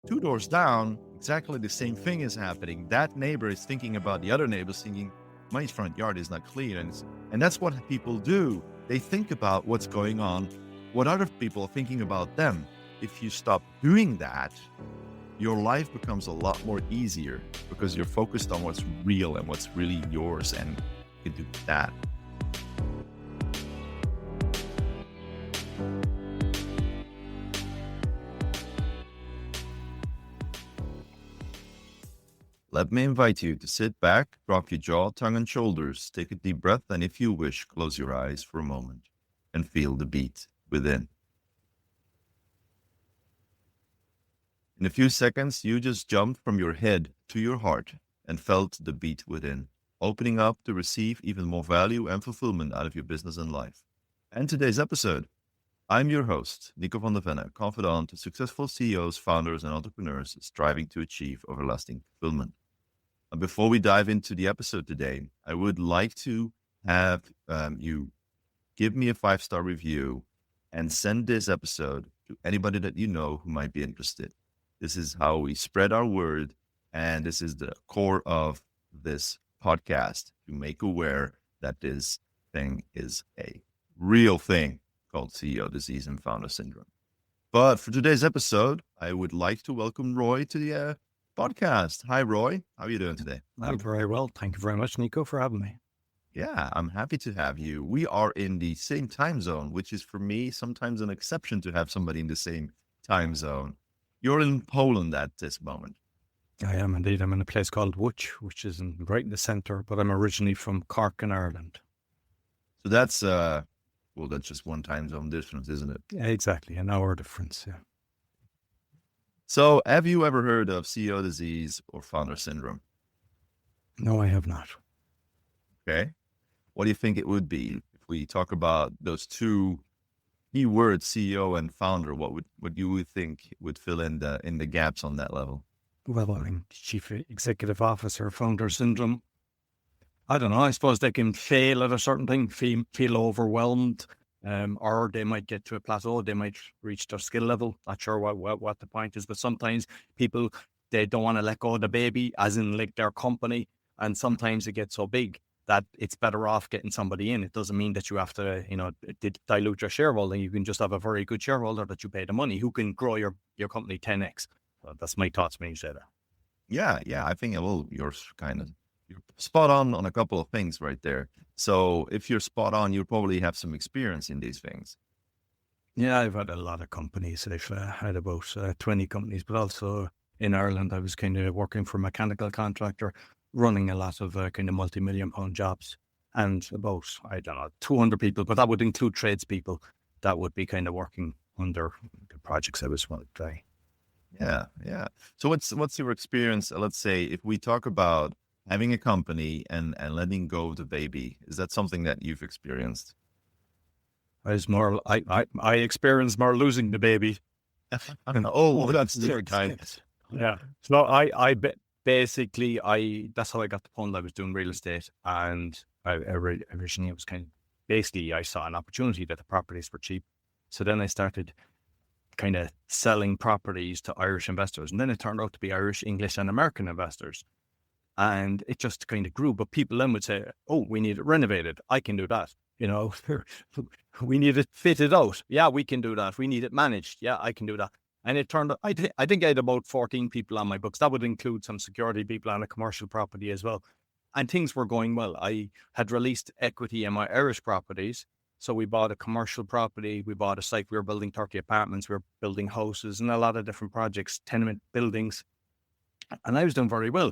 two doors down, exactly the same thing is happening. That neighbor is thinking about the other neighbors, thinking, my front yard is not clean. And that's what people do. They think about what's going on, what other people are thinking about them. If you stop doing that, your life becomes a lot more easier because you're focused on what's real and what's really yours, and you can do that. Let me invite you to sit back, drop your jaw, tongue, and shoulders, take a deep breath, and if you wish, close your eyes for a moment and feel the beat within. In a few seconds, you just jumped from your head to your heart and felt the beat within, opening up to receive even more value and fulfillment out of your business and life. And today's episode, I'm your host, Nico van der Venne, confidant to successful CEOs, founders, and entrepreneurs striving to achieve everlasting fulfillment. And before we dive into the episode today, I would like to have you give me a 5-star review and send this episode to anybody that you know who might be interested. This is how we spread our word, and this is the core of this podcast, to make aware that this thing is a real thing called CEO disease and founder syndrome. But for today's episode, I would like to welcome Roy to the podcast. Hi, Roy. How are you doing today? I'm very well. Thank you very much, Nico, for having me. Yeah, I'm happy to have you. We are in the same time zone, which is for me sometimes an exception to have somebody in the same time zone. You're in Poland at this moment. I am indeed. I'm in a place called Łódź, which is right in the center, but I'm originally from Cork in Ireland. So that's that's just one time zone difference, isn't it? Yeah, exactly. An hour difference, yeah. So have you ever heard of CEO disease or founder syndrome? No, I have not. Okay. What do you think it would be if we talk about those two key words, CEO and founder? What you would think would fill in the gaps on that level? Well, I mean, chief executive officer, founder syndrome. I don't know. I suppose they can fail at a certain thing, feel overwhelmed, or they might get to a plateau. They might reach their skill level. Not sure what the point is, but sometimes people, they don't want to let go of the baby, as in like their company. And sometimes it gets so big that it's better off getting somebody in. It doesn't mean that you have to, dilute your shareholding. You can just have a very good shareholder that you pay the money who can grow your company 10x. So that's my thoughts when you say that. Yeah. I think you're spot on a couple of things right there. So if you're spot on, you probably have some experience in these things. Yeah, I've had a lot of companies. I've had about 20 companies, but also in Ireland, I was kind of working for a mechanical contractor, running a lot of kind of multi-million-pound jobs, and about, 200 people, but that would include tradespeople that would be kind of working under the projects I was running. Yeah. So what's your experience? Let's say if we talk about having a company and letting go of the baby, is that something that you've experienced? I experienced more losing the baby. That's very kind. Yeah. So basically, that's how I got the fund. I was doing real estate, and originally it was I saw an opportunity that the properties were cheap. So then I started kind of selling properties to Irish investors, and then it turned out to be Irish, English, and American investors. And it just kind of grew. But people then would say, oh, we need it renovated. I can do that. We need it fitted out. Yeah, we can do that. We need it managed. Yeah, I can do that. And it turned out, I think I had about 14 people on my books. That would include some security people on a commercial property as well. And things were going well. I had released equity in my Irish properties. So we bought a commercial property. We bought a site. We were building 30 apartments. We were building houses and a lot of different projects, tenement buildings. And I was doing very well.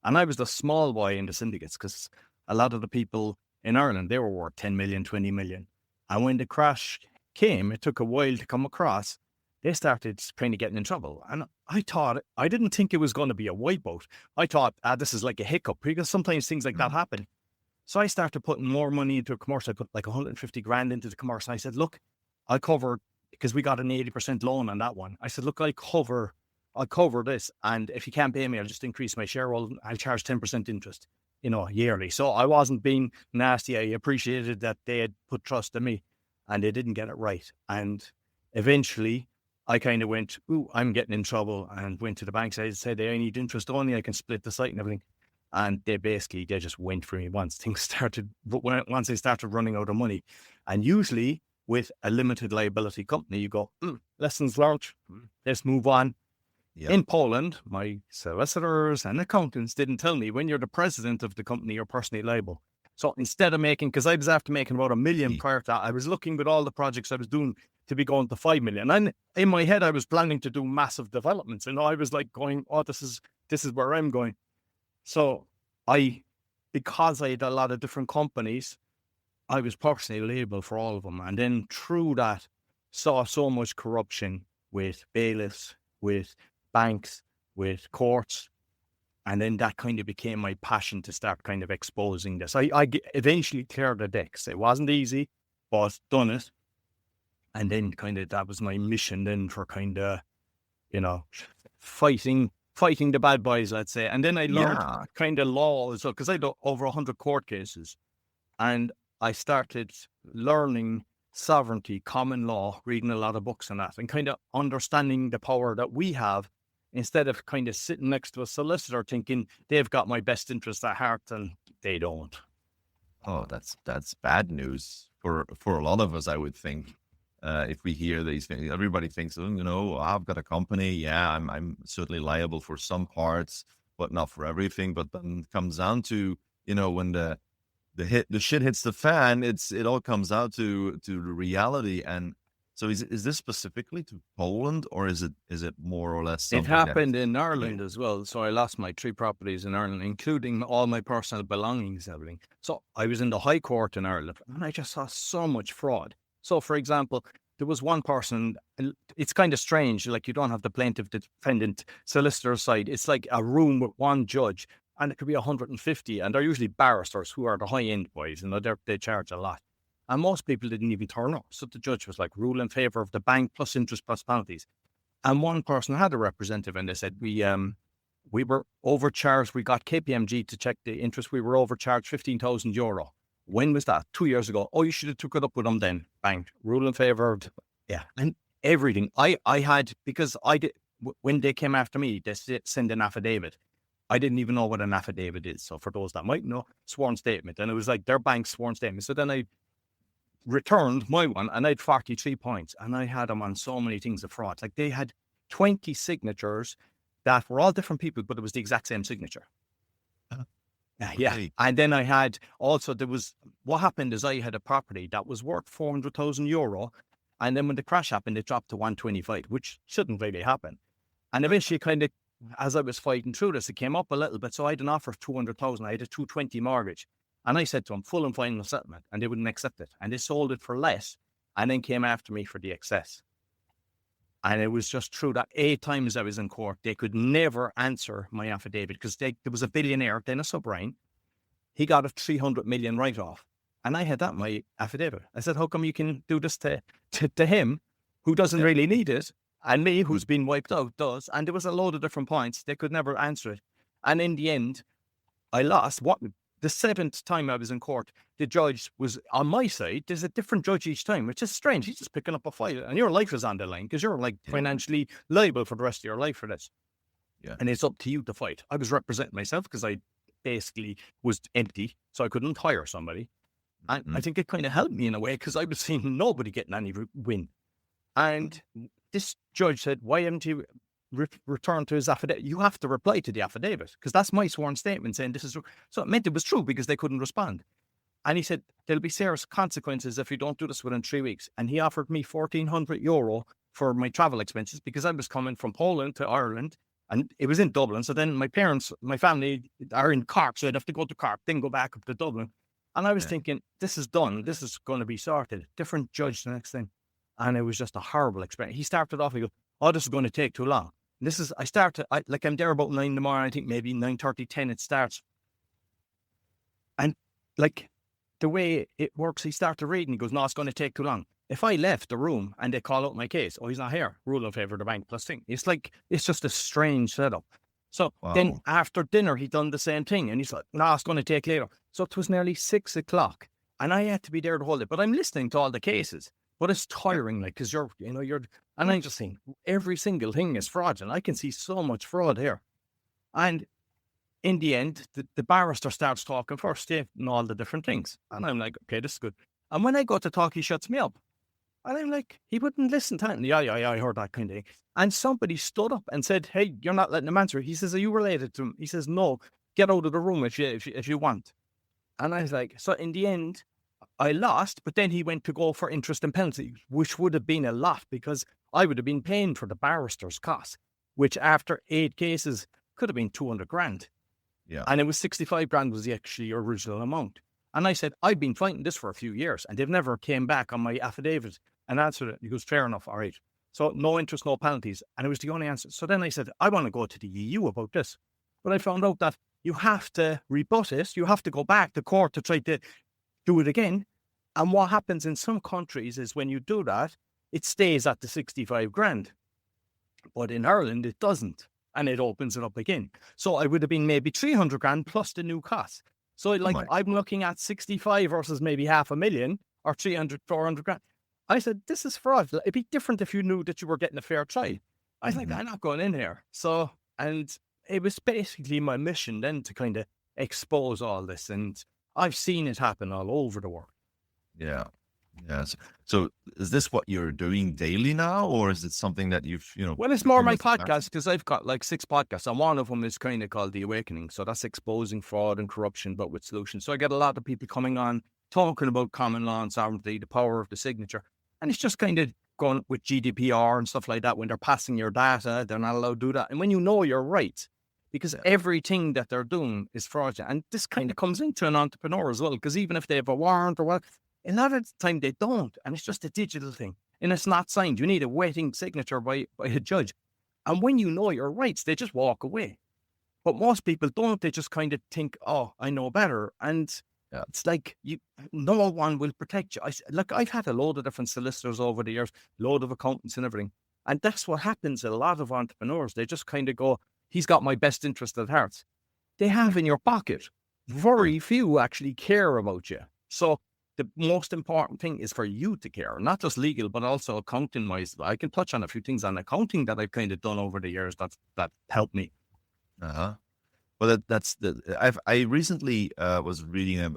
And I was the small boy in the syndicates, because a lot of the people in Ireland, they were worth 10 million, 20 million. And when the crash came, it took a while to come across. They started kind of getting in trouble. And I didn't think it was going to be a wipeout. I thought, this is like a hiccup, because sometimes things like that happen. So I started putting more money into a commercial. I put like 150 grand into the commercial. I said, look, I'll cover, because we got an 80% loan on that one. I said, look, I'll cover this. And if you can't pay me, I'll just increase my shareholding. I'll charge 10% interest, yearly. So I wasn't being nasty. I appreciated that they had put trust in me, and they didn't get it right. And eventually I kind of went, ooh, I'm getting in trouble, and went to the bank. I said, I need interest only. I can split the site and everything. And they just went for me once they started running out of money. And usually with a limited liability company, you go, lessons learned, let's move on. Yeah. In Poland, my solicitors and accountants didn't tell me when you're the president of the company, you're personally liable. So instead of because I was after making about $1 million prior to that, I was looking with all the projects I was doing to be going to 5 million. And in my head, I was planning to do massive developments. And I was like going, oh, this is where I'm going. So because I had a lot of different companies, I was personally liable for all of them. And then through that, saw so much corruption with bailiffs, with banks, with courts. And then that kind of became my passion to start kind of exposing this. I eventually cleared the decks. It wasn't easy, but done it. And then kind of that was my mission then for kind of, fighting the bad boys, let's say. And then I learned kind of law as well, because I did over 100 court cases. And I started learning sovereignty, common law, reading a lot of books on that, and kind of understanding the power that we have, instead of kind of sitting next to a solicitor thinking they've got my best interest at heart, and they don't. Oh, that's bad news for a lot of us, I would think. If we hear these things, everybody thinks, I've got a company. Yeah, I'm certainly liable for some parts, but not for everything. But then it comes down to, when the shit hits the fan, it all comes out to the reality. And so is this specifically to Poland, or is it more or less something it happened in Ireland as well? So I lost my 3 properties in Ireland, including all my personal belongings and everything. So I was in the High Court in Ireland, and I just saw so much fraud. So, for example, there was one person, it's kind of strange, like you don't have the plaintiff, defendant, solicitor side. It's like a room with one judge, and it could be 150, and they're usually barristers who are the high-end boys, and they charge a lot. And most people didn't even turn up. So the judge was like, rule in favor of the bank plus interest plus penalties. And one person had a representative, and they said, we were overcharged. We got KPMG to check the interest. We were overcharged €15,000. When was that? 2 years ago. Oh, you should have took it up with them then. Bang. Rule in favor of, and everything. I had, because I did, when they came after me, they sent an affidavit. I didn't even know what an affidavit is. So for those that might know, sworn statement. And it was like their bank's sworn statement. So then I returned my one, and I had 43 points, and I had them on so many things of fraud. Like they had 20 signatures that were all different people, but it was the exact same signature. Yeah. And then I had also, what happened is I had a property that was worth €400,000. And then when the crash happened, it dropped to 125, which shouldn't really happen. And eventually kind of, as I was fighting through this, it came up a little bit. So I had an offer of 200,000. I had a 220 mortgage. And I said to them, full and final settlement. And they wouldn't accept it. And they sold it for less, and then came after me for the excess. And it was just true that 8 times I was in court, they could never answer my affidavit, because there was a billionaire, Dennis O'Brien. He got a 300 million write-off. And I had that in my affidavit. I said, how come you can do this to him, who doesn't really need it, and me, who's been wiped out, does? And there was a load of different points. They could never answer it. And in the end, I lost. The 7th time I was in court, the judge was on my side. There's a different judge each time, which is strange. He's just picking up a file, and your life is on the line, because you're like financially liable for the rest of your life for this. Yeah. And it's up to you to fight. I was representing myself because I basically was empty, so I couldn't hire somebody. And I think it kind of helped me in a way, because I was seeing nobody getting any win. And this judge said, why haven't you returned to his affidavit? You have to reply to the affidavit, because that's my sworn statement saying this is true. So it meant it was true, because they couldn't respond. And he said, there'll be serious consequences if you don't do this within 3 weeks. And he offered me €1,400 for my travel expenses, because I was coming from Poland to Ireland, and it was in Dublin. So then my family are in Cork, so I'd have to go to Cork, then go back up to Dublin. And I was thinking, this is done. This is going to be sorted. Different judge the next thing. And it was just a horrible experience. He started off, he goes, oh, this is going to take too long. I'm there about 9 in the morning. I think maybe 9:30, 10 it starts. And like the way it works, he started reading. He goes, no, it's going to take too long. If I left the room and they call out my case, oh, he's not here. Rule in favor of the bank plus thing. It's just a strange setup. So then after dinner, he done the same thing. And he's like, no, it's going to take later. So it was nearly 6 o'clock. And I had to be there the whole day. But I'm listening to all the cases. But it's tiring, like, because and I'm just saying, every single thing is fraud, and I can see so much fraud here. And in the end, the barrister starts talking first, and all the different things. And I'm like, okay, this is good. And when I go to talk, he shuts me up. And I'm like, he wouldn't listen to it. And yeah, I heard that kind of thing. And somebody stood up and said, hey, you're not letting him answer. He says, are you related to him? He says, no, get out of the room if you want. And I was like, so in the end, I lost, but then he went to go for interest and penalty, which would have been a lot because I would have been paying for the barrister's costs, which after 8 cases could have been 200 grand. Yeah. And it was 65 grand was the actually original amount. And I said, I've been fighting this for a few years and they've never came back on my affidavit and answered it. He goes, fair enough. All right. So no interest, no penalties. And it was the only answer. So then I said, I want to go to the EU about this. But I found out that you have to rebut it. You have to go back to court to try to do it again. And what happens in some countries is when you do that, it stays at the 65 grand. But in Ireland, it doesn't. And it opens it up again. So I would have been maybe 300 grand plus the new cost. So like I'm looking at 65 versus maybe 500,000 or 300, 400 grand. I said, this is fraud. It'd be different if you knew that you were getting a fair trial. I was like, I'm not going in here. So, and it was basically my mission then to kind of expose all this. And I've seen it happen all over the world. Yeah. Yes. So is this what you're doing daily now, or is it something that Well, it's more my podcast because I've got like 6 podcasts and one of them is kind of called The Awakening. So that's exposing fraud and corruption, but with solutions. So I get a lot of people coming on talking about common law and sovereignty, the power of the signature. And it's just kind of going with GDPR and stuff like that. When they're passing your data, they're not allowed to do that. And when you know your rights, because everything that they're doing is fraudulent. And this kind of comes into an entrepreneur as well, because even if they have a warrant or what, a lot of the time they don't. And it's just a digital thing. And it's not signed. You need a wetting signature by a judge. And when you know your rights, they just walk away. But most people don't. They just kind of think, oh, I know better. And it's like no one will protect you. I've had a load of different solicitors over the years, load of accountants and everything. And that's what happens. A lot of entrepreneurs, they just kind of go, he's got my best interest at heart. They have in your pocket. Very few actually care about you. So the most important thing is for you to care, not just legal, but also accounting wise. I can touch on a few things on accounting that I've kind of done over the years that helped me. Well, I recently was reading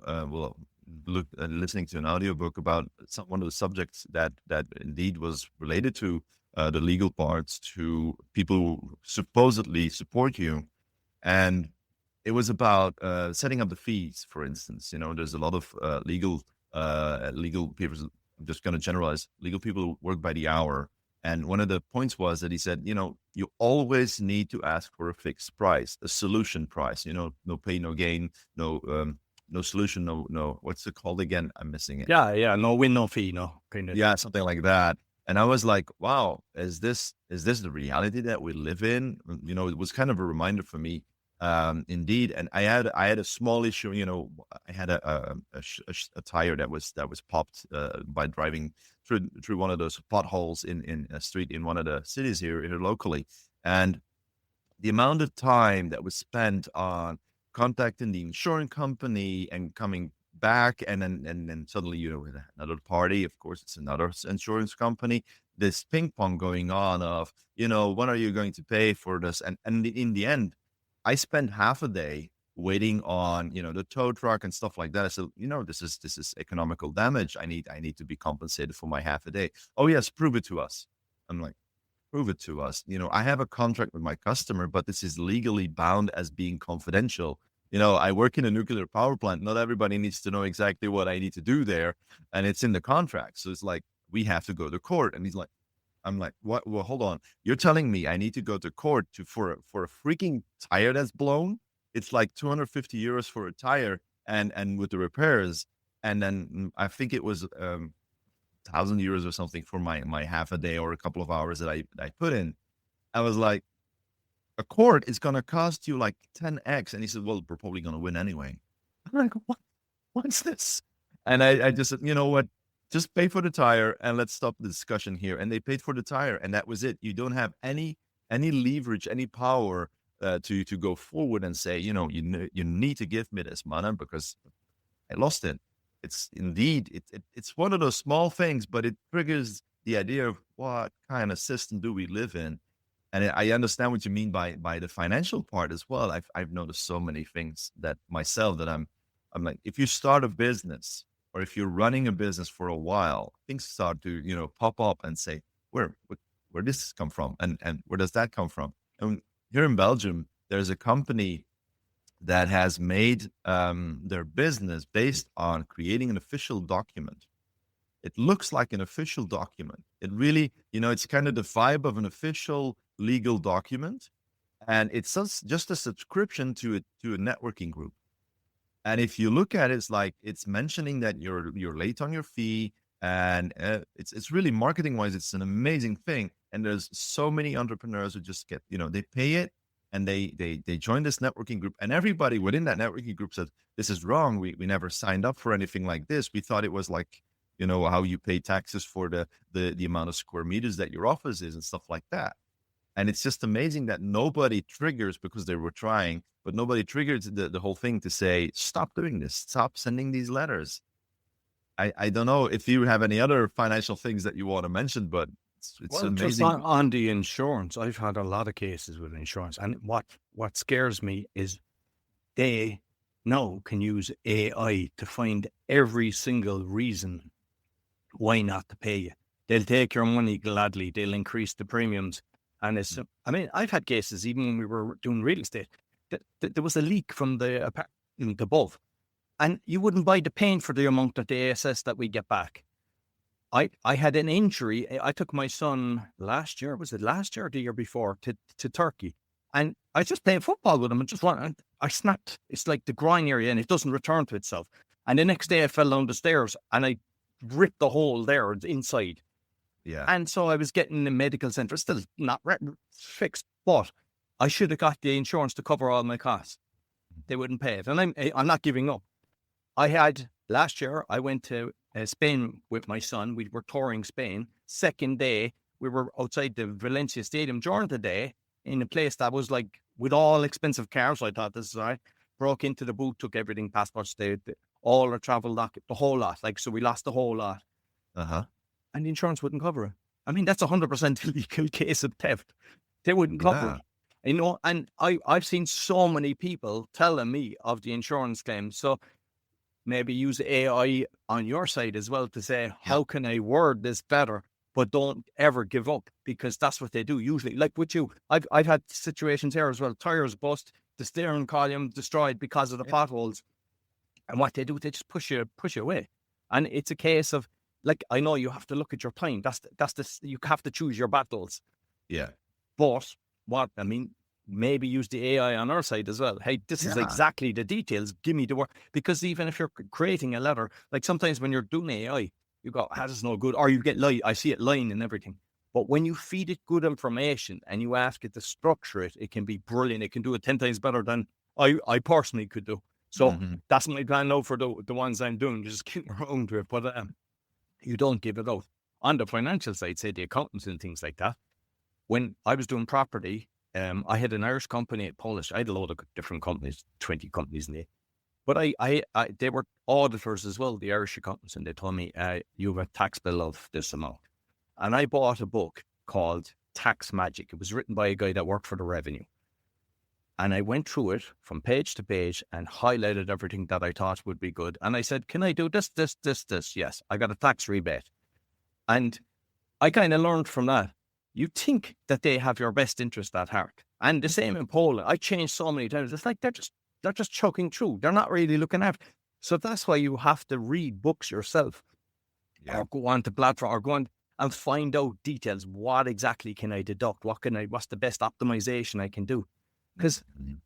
listening to an audiobook about one of the subjects that indeed was related to the legal parts, to people who supposedly support you, and it was about setting up the fees. For instance, there's a lot of legal people. I'm just going to generalize. Legal people who work by the hour. And one of the points was that he said, you always need to ask for a fixed price, a solution price, no pay, no gain, no solution, no, what's it called again? I'm missing it. Yeah. No win, no fee, no kind of. Yeah, something like that. And I was like, wow, is this the reality that we live in? It was kind of a reminder for me. Indeed. And I had a small issue, I had a tire that was popped by driving through one of those potholes in a street in one of the cities here locally. And the amount of time that was spent on contacting the insurance company and coming back and then suddenly, with another party, of course, it's another insurance company, this ping pong going on of, when are you going to pay for this? And in the end, I spent half a day waiting on, the tow truck and stuff like that. I said, this is economical damage. I need to be compensated for my half a day. Oh yes, prove it to us. I'm like, prove it to us. I have a contract with my customer, but this is legally bound as being confidential. I work in a nuclear power plant. Not everybody needs to know exactly what I need to do there. And it's in the contract. So it's like, we have to go to court. And he's like, I'm like, what? Well, hold on. You're telling me I need to go to court for a freaking tire that's blown? It's like 250 euros for a tire and with the repairs. And then I think it was 1,000 euros or something for my half a day or a couple of hours that I put in. I was like, a court is going to cost you like 10x. And he said, well, we're probably going to win anyway. I'm like, what's this? And I just said, you know what? Just pay for the tire and let's stop the discussion here. And they paid for the tire and that was it. You don't have any leverage, any power to go forward and say, you need to give me this money because I lost it. It's indeed, it's one of those small things, but it triggers the idea of what kind of system do we live in. And I understand what you mean by the financial part as well. I've noticed so many things that myself that I'm like, if you start a business or if you're running a business for a while, things start to, pop up and say, where does this come from? And where does that come from? And here in Belgium, there's a company that has made their business based on creating an official document. It looks like an official document. It really, it's kind of the vibe of an official legal document, and it's just a subscription to a networking group. And if you look at it, it's like it's mentioning that you're late on your fee, and it's really marketing wise, it's an amazing thing. And there's so many entrepreneurs who just get, they pay it, and they join this networking group, and everybody within that networking group said, "This is wrong. We never signed up for anything like this. We thought it was like, how you pay taxes for the amount of square meters that your office is and stuff like that." And it's just amazing that nobody triggers, because they were trying, but nobody triggered the whole thing to say, stop doing this, stop sending these letters. I don't know if you have any other financial things that you want to mention, but it's Well, just amazing. on the insurance, I've had a lot of cases with insurance, and what scares me is they now can use AI to find every single reason why not to pay you. They'll take your money gladly. They'll increase the premiums. And I mean, I've had cases even when we were doing real estate that there was a leak from the apartment above, and you wouldn't buy the paint for the amount of the ASS that we get back. I had an injury. I took my son last year. Was it last year or the year before to Turkey? And I was just playing football with him and I snapped. It's like the groin area, and it doesn't return to itself. And the next day I fell down the stairs and I ripped the hole there inside. Yeah. And so I was getting the medical center, still not fixed, but I should have got the insurance to cover all my costs. They wouldn't pay it. And I'm not giving up. I had last year, I went to Spain with my son. We were touring Spain. Second day, we were outside the Valencia Stadium during the day in a place that was like with all expensive cars. I thought, this is all right. Broke into the boot, took everything, passports, all our travel docket, the whole lot. Like, so we lost the whole lot. Uh-huh. And the insurance wouldn't cover it. I mean, that's 100% illegal case of theft. They wouldn't cover it. And I've seen so many people telling me of the insurance claims. So maybe use AI on your side as well to say, how can I word this better? But don't ever give up, because that's what they do usually. Like with you, I've had situations here as well. Tires bust, the steering column destroyed because of the potholes. And what they do, they just push you away. And it's a case of, like, I know you have to look at your time. You have to choose your battles. Yeah. But maybe use the AI on our side as well. Hey, this is exactly the details. Give me the work. Because even if you're creating a letter, like sometimes when you're doing AI, you go, this is no good. Or you get I see it lying and everything. But when you feed it good information and you ask it to structure it, it can be brilliant. It can do it 10 times better than I personally could do. So that's my plan now for the ones I'm doing. Just get around to it. But you don't give it out. On the financial side, say the accountants and things like that. When I was doing property, I had an Irish company, Polish. I had a load of different companies, 20 companies in there. But they were auditors as well, the Irish accountants, and they told me, you have a tax bill of this amount. And I bought a book called Tax Magic. It was written by a guy that worked for the Revenue. And I went through it from page to page and highlighted everything that I thought would be good. And I said, can I do this, this, this, this? Yes, I got a tax rebate. And I kind of learned from that. You think that they have your best interest at heart. And the same in Poland. I changed so many times. It's like they're just chucking through. They're not really looking after. So that's why you have to read books yourself. Or go on to platform or go on and find out details. What exactly can I deduct? What's the best optimization I can do? Because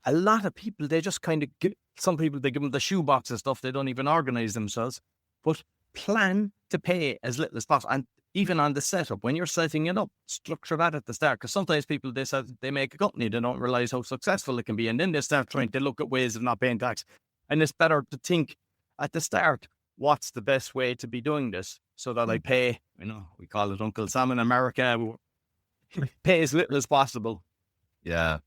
a lot of people, they just kind of some people, they give them the shoebox and stuff. They don't even organize themselves. But plan to pay as little as possible. And even on the setup, when you're setting it up, structure that at the start. Because sometimes people, they make a company, they don't realize how successful it can be. And then they start trying to look at ways of not paying tax. And it's better to think at the start, what's the best way to be doing this? So that I pay, we call it Uncle Sam in America, pay as little as possible. Yeah.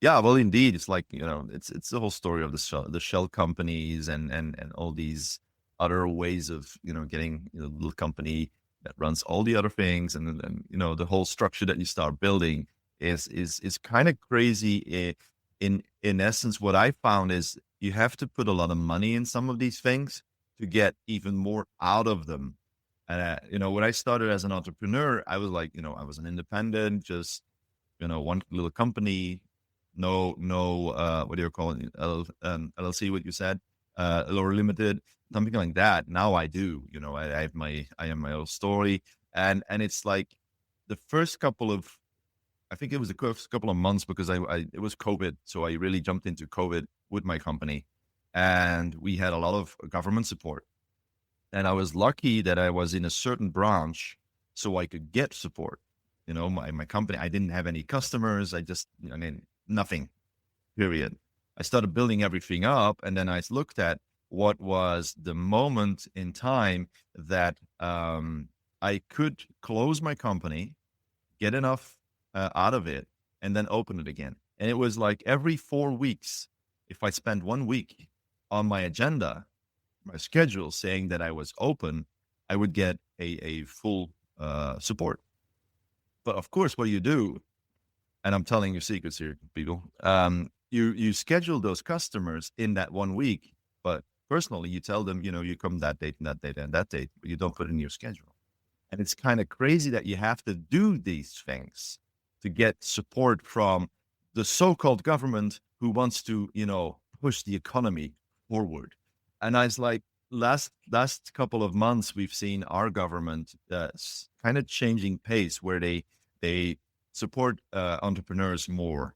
Yeah, well, indeed, it's like, it's the whole story of the shell companies and all these other ways of, getting, a little company that runs all the other things. And then, the whole structure that you start building is kind of crazy. In essence, what I found is you have to put a lot of money in some of these things to get even more out of them. And, when I started as an entrepreneur, I was like, I was an independent, just, one little company, no, what do you call it? LLC, what you said, or limited, something like that. Now I do, I have my own story. And it's like the first couple of, I think it was the first couple of months, because it was COVID. So I really jumped into COVID with my company, and we had a lot of government support. And I was lucky that I was in a certain branch so I could get support. My company, I didn't have any customers. Nothing, period. I started building everything up, and then I looked at what was the moment in time that I could close my company, get enough out of it, and then open it again. And it was like every 4 weeks, if I spent 1 week on my agenda, my schedule saying that I was open, I would get a full support. But of course, what do you do? And I'm telling you secrets here, people. You schedule those customers in that 1 week, but personally, you tell them, you come that date and that date and that date, but you don't put it in your schedule. And it's kind of crazy that you have to do these things to get support from the so-called government who wants to, push the economy forward. And I was like, last couple of months, we've seen our government kind of changing pace, where they support entrepreneurs more,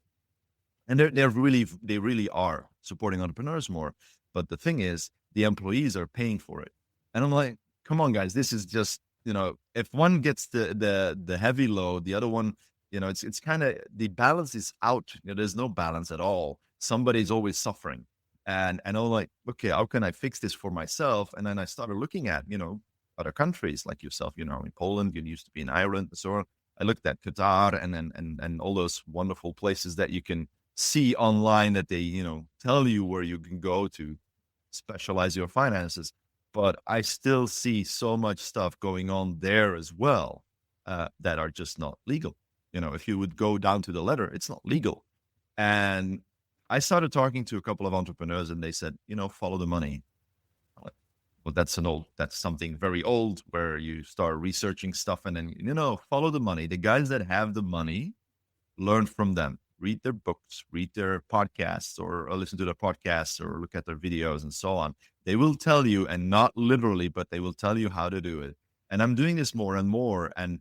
and they really are supporting entrepreneurs more. But the thing is, the employees are paying for it, and I'm like, come on, guys, this is just, if one gets the heavy load, the other one, it's kind of, the balance is out. There's no balance at all. Somebody's always suffering. And I'm like, okay, how can I fix this for myself? And then I started looking at, other countries like yourself, in Poland, you used to be in Ireland, and so on. I looked at Qatar and all those wonderful places that you can see online that they, tell you where you can go to specialize your finances. But I still see so much stuff going on there as well that are just not legal. If you would go down to the letter, it's not legal. And I started talking to a couple of entrepreneurs, and they said, follow the money. I'm like, well, that's something very old, where you start researching stuff and then, follow the money. The guys that have the money, learn from them, read their books, read their podcasts, or listen to their podcasts, or look at their videos and so on. They will tell you, and not literally, but they will tell you how to do it. And I'm doing this more and more. And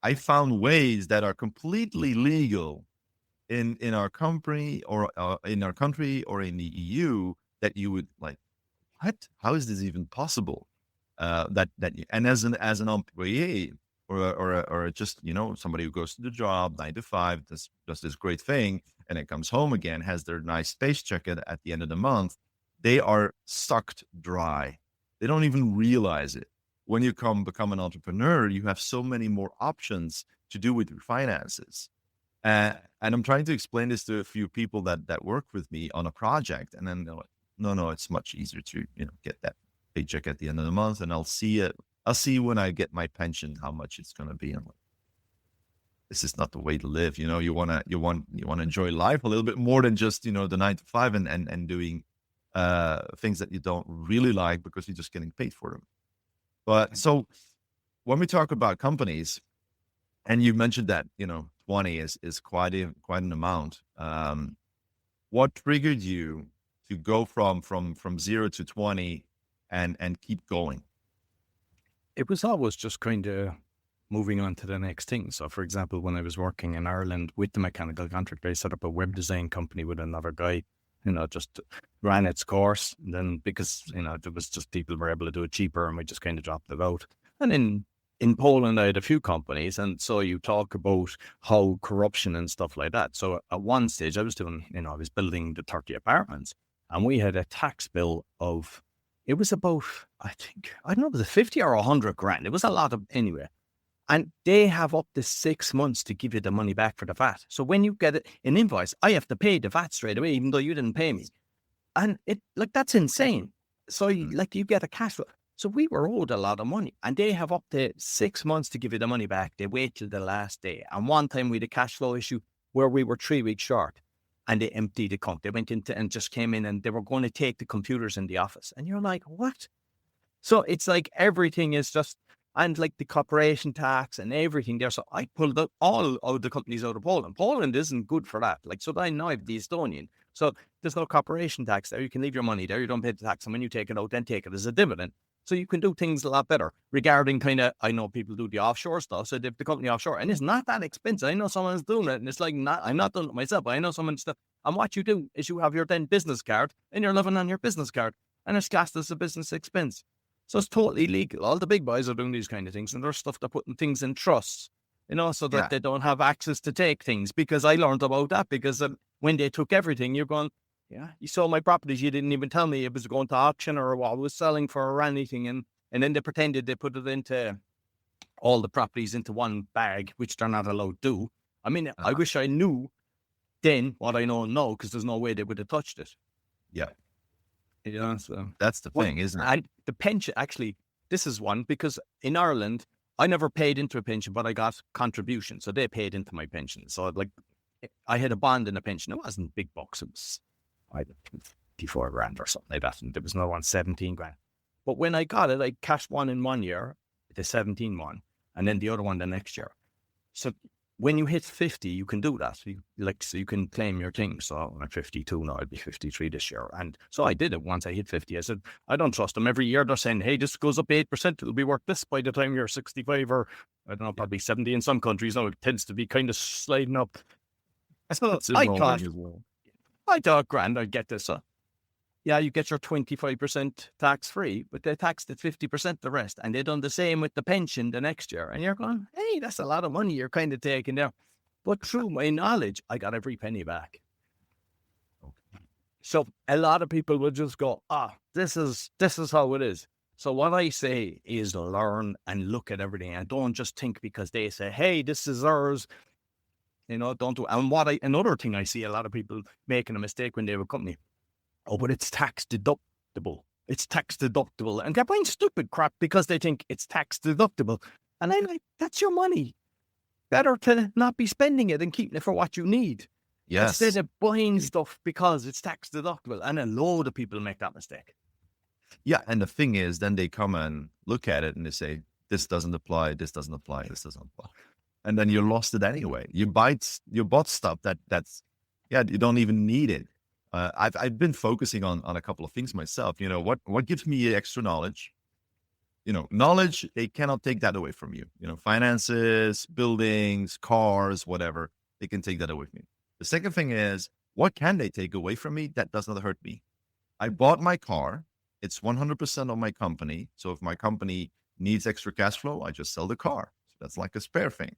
I found ways that are completely legal in our company, or in our country, or in the EU, that you would like, what? How is this even possible? And as an employee, or just, somebody who goes to the job 9 to 5, does this great thing, and it comes home again, has their nice space check at the end of the month, they are sucked dry. They don't even realize it. When you become an entrepreneur, you have so many more options to do with your finances. And I'm trying to explain this to a few people that work with me on a project, and then they're like, no, it's much easier to, get that paycheck at the end of the month, and I'll see it. I'll see when I get my pension how much it's going to be. I'm like, this is not the way to live. You want to enjoy life a little bit more than just, the 9 to 5 and doing things that you don't really like because you're just getting paid for them. But so when we talk about companies, and you mentioned that, 20 is quite an amount. What triggered you to go from 0 to 20 and keep going? It was always just kind of moving on to the next thing. So, for example, when I was working in Ireland with the mechanical contractor, I set up a web design company with another guy, just ran its course. And then because, there was just people were able to do it cheaper, and we just kind of dropped it out. And in Poland, I had a few companies. And so you talk about how corruption and stuff like that. So at one stage I was doing, I was building the 30 apartments, and we had a tax bill of, it was about, I don't know, was it 50 or 100 grand? It was a lot of, anyway. And they have up to 6 months to give you the money back for the VAT. So when you get an invoice, I have to pay the VAT straight away, even though you didn't pay me. And that's insane. So Mm. like you get a cash flow. So we were owed a lot of money, and they have up to 6 months to give you the money back. They wait till the last day. And one time we had a cash flow issue where we were 3 weeks short, and they emptied the account. They went into and just came in, and they were going to take the computers in the office. And you're like, what? So it's like everything is just, and like the corporation tax and everything there. So I pulled out all of the companies out of Poland. Poland isn't good for that. Like, so I know I'm the Estonian. So there's no corporation tax there. You can leave your money there. You don't pay the tax. And when you take it out, then take it as a dividend. So you can do things a lot better regarding kind of, I know people do the offshore stuff. So they have the company offshore, and it's not that expensive. I know someone's doing it, and it's like, I'm not doing it myself, but I know someone's stuff. And what you do is you have your then business card, and you're living on your business card, and it's classed as a business expense. So it's totally legal. All the big boys are doing these kind of things, and there's stuff they're putting things in trusts, so that Yeah. they don't have access to take things. Because I learned about that because when they took everything, you're going, yeah, you sold my properties. You didn't even tell me it was going to auction or what I was selling for or anything. And then they pretended they put it into all the properties into one bag, which they're not allowed to do. I mean, I Uh-huh. wish I knew then what I know now, because there's no way they would have touched it. Yeah. So That's the what? thing, isn't it? And the pension, actually, this is one because in Ireland, I never paid into a pension, but I got contributions. So they paid into my pension. So like I had a bond in a pension. It wasn't big bucks. It was, I don't know, 54 grand or something like that. And there was another one, 17 grand. But when I got it, I cashed one in 1 year, the 17 one, and then the other one the next year. So when you hit 50, you can do that. So you can claim your thing. So I'm at 52 now, I'll be 53 this year. And so I did it once I hit 50. I said, I don't trust them. Every year they're saying, hey, this goes up 8%. It'll be worth this by the time you're 65 or, I don't know, probably 70 in some countries. Now it tends to be kind of sliding up. So That's in I Norway thought, as well. grand, I'd get this. Yeah, you get your 25% tax free, but they taxed it 50% the rest. And they done the same with the pension the next year. And you're going, hey, that's a lot of money you're kind of taking there. But through my knowledge, I got every penny back. Okay. So a lot of people will just go, this is how it is. So what I say is learn and look at everything, and don't just think because they say, hey, this is ours. Don't do. And another thing I see a lot of people making a mistake when they have a company. Oh, but it's tax deductible. It's tax deductible. And they're buying stupid crap because they think it's tax deductible. And I'm like, that's your money. Better to not be spending it and keeping it for what you need. Yes. Instead of buying stuff because it's tax deductible. And a load of people make that mistake. Yeah. And the thing is, then they come and look at it and they say, this doesn't apply, this doesn't apply, this doesn't apply. And then you lost it anyway. You bought stuff that's, you don't even need it. I've been focusing on a couple of things myself. What gives me extra knowledge? Knowledge, they cannot take that away from you. Finances, buildings, cars, whatever, they can take that away from me. The second thing is, what can they take away from me that does not hurt me? I bought my car. It's 100% of my company. So if my company needs extra cash flow, I just sell the car. So that's like a spare thing.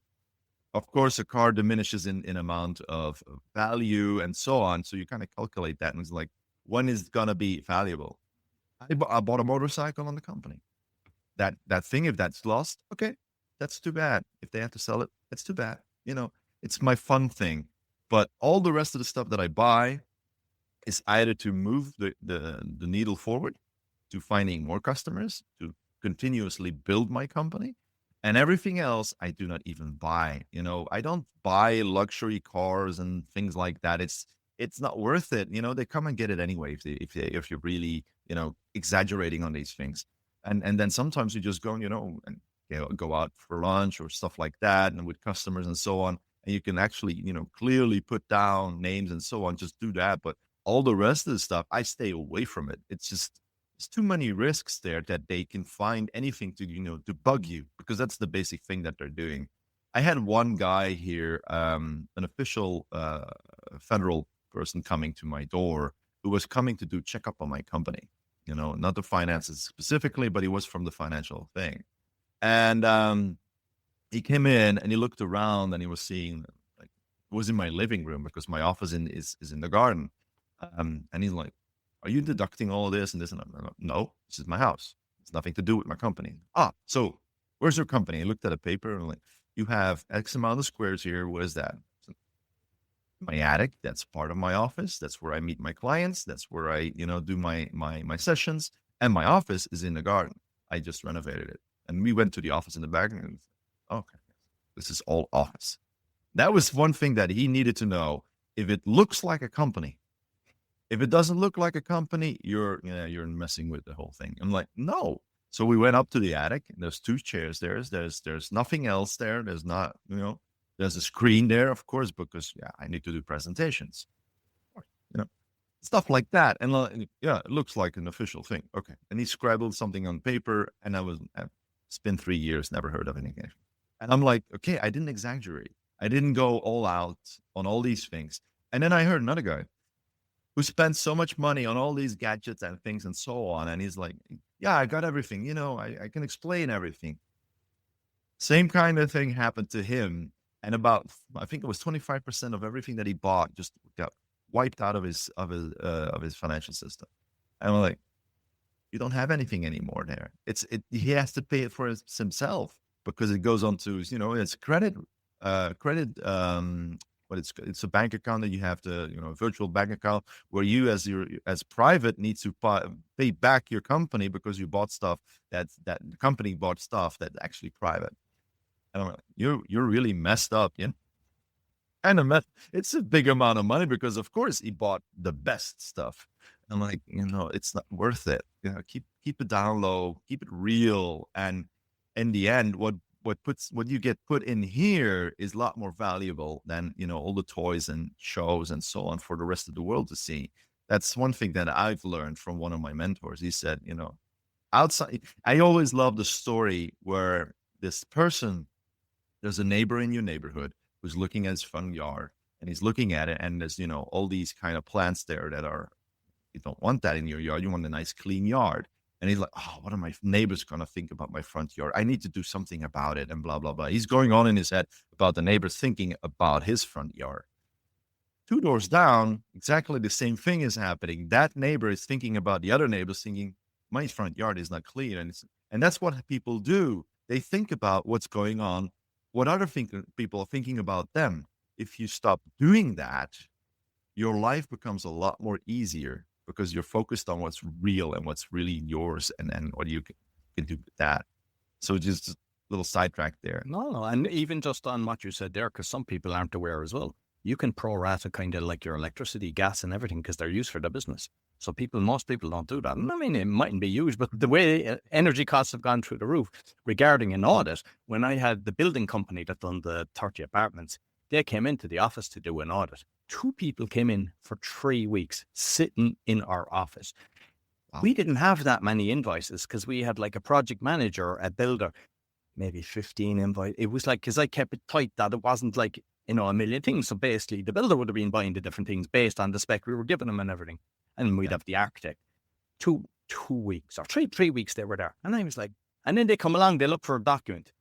Of course, a car diminishes in amount of value and so on. So you kind of calculate that, and it's like, when is it gonna be valuable? I bought a motorcycle on the company. That thing, if that's lost, okay, that's too bad. If they have to sell it, that's too bad. It's my fun thing. But all the rest of the stuff that I buy is either to move the needle forward, to finding more customers, to continuously build my company. And everything else, I do not even buy. I don't buy luxury cars and things like that. It's not worth it. They come and get it anyway if you're really exaggerating on these things. And then sometimes you just go and go out for lunch or stuff like that, and with customers and so on. And you can actually clearly put down names and so on. Just do that. But all the rest of the stuff, I stay away from it. It's too many risks there that they can find anything to bug you, because that's the basic thing that they're doing. I had one guy here, an official federal person coming to my door, who was coming to do checkup on my company, not the finances specifically, but he was from the financial thing. And he came in and he looked around and he was seeing, like, it was in my living room because my office is in the garden. And he's like, are you deducting all of this and this? And I'm like, no, this is my house. It's nothing to do with my company. So where's your company? I looked at a paper and I'm like, you have X amount of squares here. What is that? So, my attic, that's part of my office. That's where I meet my clients. That's where I, do my sessions. And my office is in the garden. I just renovated it. And we went to the office in the back and, okay, this is all office. That was one thing that he needed to know. If it looks like a company, if it doesn't look like a company, you're messing with the whole thing. I'm like, no. So we went up to the attic. And there's 2 chairs there. There's nothing else there. There's not, there's a screen there, of course, because I need to do presentations, stuff like that. And it looks like an official thing. Okay. And he scribbled something on paper, and it's been 3 years, never heard of anything. And I'm like, okay, I didn't exaggerate. I didn't go all out on all these things. And then I heard another guy who spent so much money on all these gadgets and things and so on. And he's like, yeah, I got everything. I can explain everything. Same kind of thing happened to him. And I think it was 25% of everything that he bought just got wiped out of his financial system. And I'm like, you don't have anything anymore there. He has to pay it for himself, because it goes on to his credit. It's a bank account that you have to, a virtual bank account where you as private need to pay back your company because you bought stuff that the company bought stuff that's actually private. And I'm like, you're really messed up, And it's a big amount of money because, of course, he bought the best stuff. I'm like, it's not worth it. Keep it down low, keep it real, and in the end, what you get put in here is a lot more valuable than all the toys and shows and so on for the rest of the world to see. That's one thing that I've learned from one of my mentors. He said, outside. I always love the story where this person, there's a neighbor in your neighborhood who's looking at his front yard, and he's looking at it, and there's all these kind of plants there that are, you don't want that in your yard. You want a nice clean yard. And he's like, oh, what are my neighbors going to think about my front yard? I need to do something about it, and blah, blah, blah. He's going on in his head about the neighbors thinking about his front yard. 2 doors down, exactly the same thing is happening. That neighbor is thinking about the other neighbors, thinking, my front yard is not clean. And that's what people do. They think about what's going on, what other people are thinking about them. If you stop doing that, your life becomes a lot more easier, because you're focused on what's real and what's really yours, and what you can do with that. So just a little sidetrack there. No. And even just on what you said there, because some people aren't aware as well, you can prorata kind of like your electricity, gas and everything, because they're used for the business. So most people don't do that. And I mean, it mightn't be used, but the way energy costs have gone through the roof regarding an audit, when I had the building company that done the 30 apartments, they came into the office to do an audit. 2 people came in for 3 weeks sitting in our office. Wow. We didn't have that many invoices because we had like a project manager, a builder, maybe 15 invoices. It was like, because I kept it tight that it wasn't like, a million things. So basically the builder would have been buying the different things based on the spec we were giving them and everything. And we'd have the architect. 2 weeks or 3 weeks they were there. And I was like, and then they come along, they look for a document.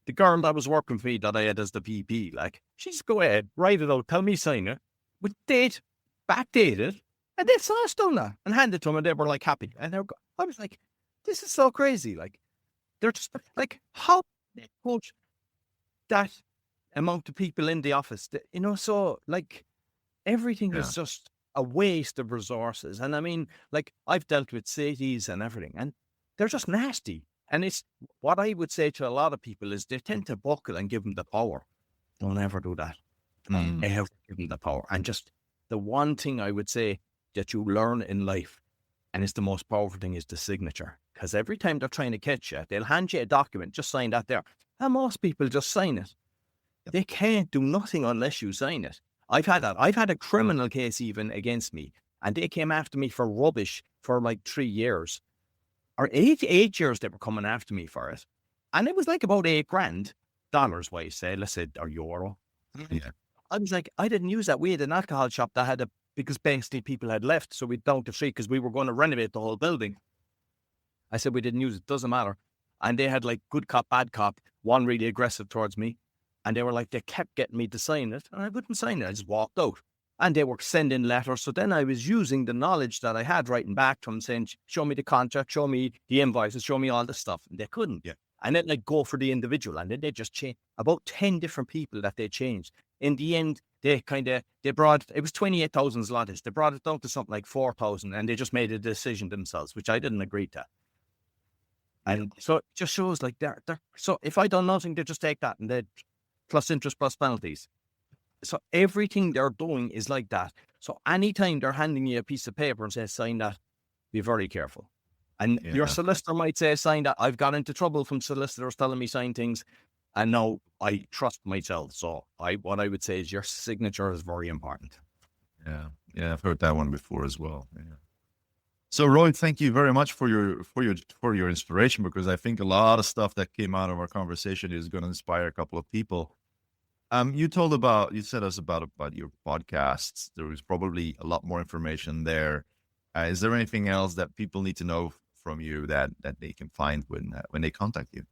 The girl that was working for me that I had as the VP, like, she's go ahead, write it out, tell me sign it, with date, backdated, and they saw us done that and handed it to them, and they were like happy. And I was like, this is so crazy. Like, they're just like, how they coach that amount of people in the office, so like everything is just a waste of resources. And I mean, like, I've dealt with cities and everything, and they're just nasty. And it's what I would say to a lot of people is they tend to buckle and give them the power. Don't ever do that. Ever give them the power. And just the one thing I would say that you learn in life, and it's the most powerful thing, is the signature. Because every time they're trying to catch you, they'll hand you a document, just sign that there. And most people just sign it. Yep. They can't do nothing unless you sign it. I've had that. I've had a criminal case even against me, and they came after me for rubbish for like 3 years. Or 8 years they were coming after me for it. And it was like about $8,000, wise, say, let's say, or euro. Yeah. I was like, I didn't use that. We had an alcohol shop that had because basically people had left. So we down the street because we were going to renovate the whole building. I said, we didn't use it. Doesn't matter. And they had like good cop, bad cop, one really aggressive towards me. And they were like, they kept getting me to sign it. And I wouldn't sign it. I just walked out. And they were sending letters. So then I was using the knowledge that I had, writing back to them saying, show me the contract, show me the invoices, show me all the stuff. And they couldn't. Yeah. And then like go for the individual. And then they just changed about 10 different people that they changed. in the end, they brought, it was 28,000 zlotys. They brought it down to something like 4,000, and they just made a decision themselves, which I didn't agree to. And so it just shows like so if I done nothing, they just take that and they plus interest plus penalties. So everything they're doing is like that. So anytime they're handing you a piece of paper and say, sign that, be very careful. And your solicitor might say, sign that. I've got into trouble from solicitors telling me sign things. And now I trust myself. So what I would say is your signature is very important. Yeah, I've heard that one before as well. Yeah. So Roy, thank you very much for your inspiration, because I think a lot of stuff that came out of our conversation is going to inspire a couple of people. You said us about your podcasts. There was probably a lot more information there. Is there anything else that people need to know from you that they can find when they contact you?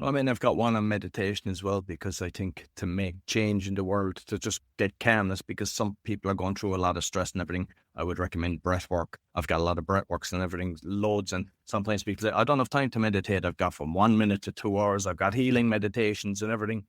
I mean, I've got one on meditation as well, because I think to make change in the world, to just get calmness, because some people are going through a lot of stress and everything, I would recommend breath work. I've got a lot of breath works and everything, loads. And sometimes people say, I don't have time to meditate. I've got from 1 minute to 2 hours. I've got healing meditations and everything.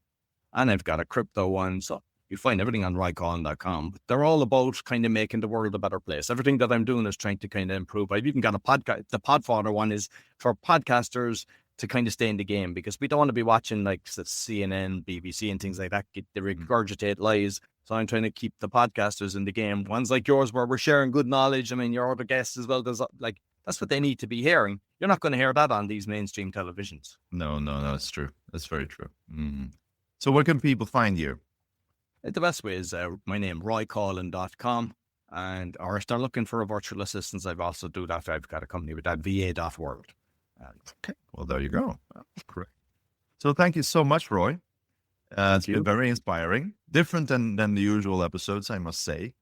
And I've got a crypto one. So you find everything on rycallan.com. They're all about kind of making the world a better place. Everything that I'm doing is trying to kind of improve. I've even got a podcast. The Podfather one is for podcasters to kind of stay in the game, because we don't want to be watching like CNN, BBC and things like that. They regurgitate lies. So I'm trying to keep the podcasters in the game. Ones like yours where we're sharing good knowledge. I mean, your other guests as well. There's that's what they need to be hearing. You're not going to hear that on these mainstream televisions. No, that's true. That's very true. Mm-hmm. So where can people find you? The best way is my name, rycallan.com. Or if they're looking for a virtual assistant, I've also do that. I've got a company with that, va.world. Okay, well, there you go. Great. So thank you so much, Roy. It's been very inspiring, different than the usual episodes, I must say.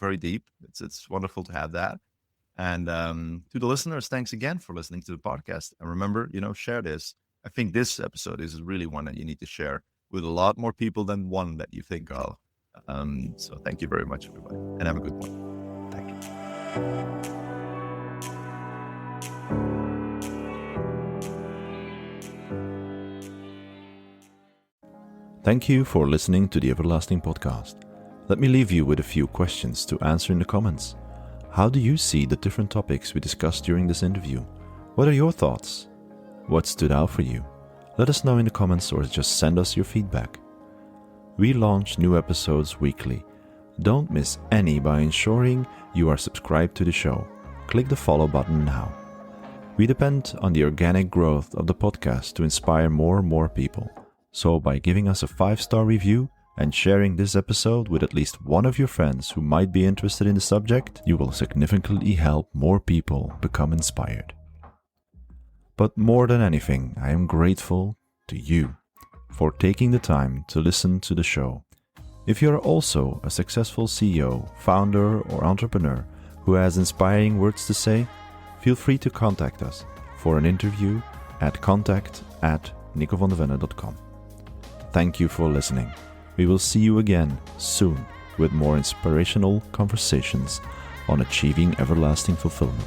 Very deep. It's wonderful to have that. And to the listeners, thanks again for listening to the podcast. And remember, share this. I think this episode is really one that you need to share with a lot more people than one that you think of. So thank you very much, everybody, and have a good one. Thank you. Thank you for listening to the Everlasting Podcast. Let me leave you with a few questions to answer in the comments. How do you see the different topics we discussed during this interview? What are your thoughts? What stood out for you? Let us know in the comments, or just send us your feedback. We launch new episodes weekly. Don't miss any by ensuring you are subscribed to the show. Click the follow button now. We depend on the organic growth of the podcast to inspire more and more people. So by giving us a 5-star review and sharing this episode with at least one of your friends who might be interested in the subject, you will significantly help more people become inspired. But more than anything, I am grateful to you for taking the time to listen to the show. If you are also a successful CEO, founder, or entrepreneur who has inspiring words to say, feel free to contact us for an interview at contact@nicovandevenne.com. Thank you for listening. We will see you again soon with more inspirational conversations on achieving everlasting fulfillment.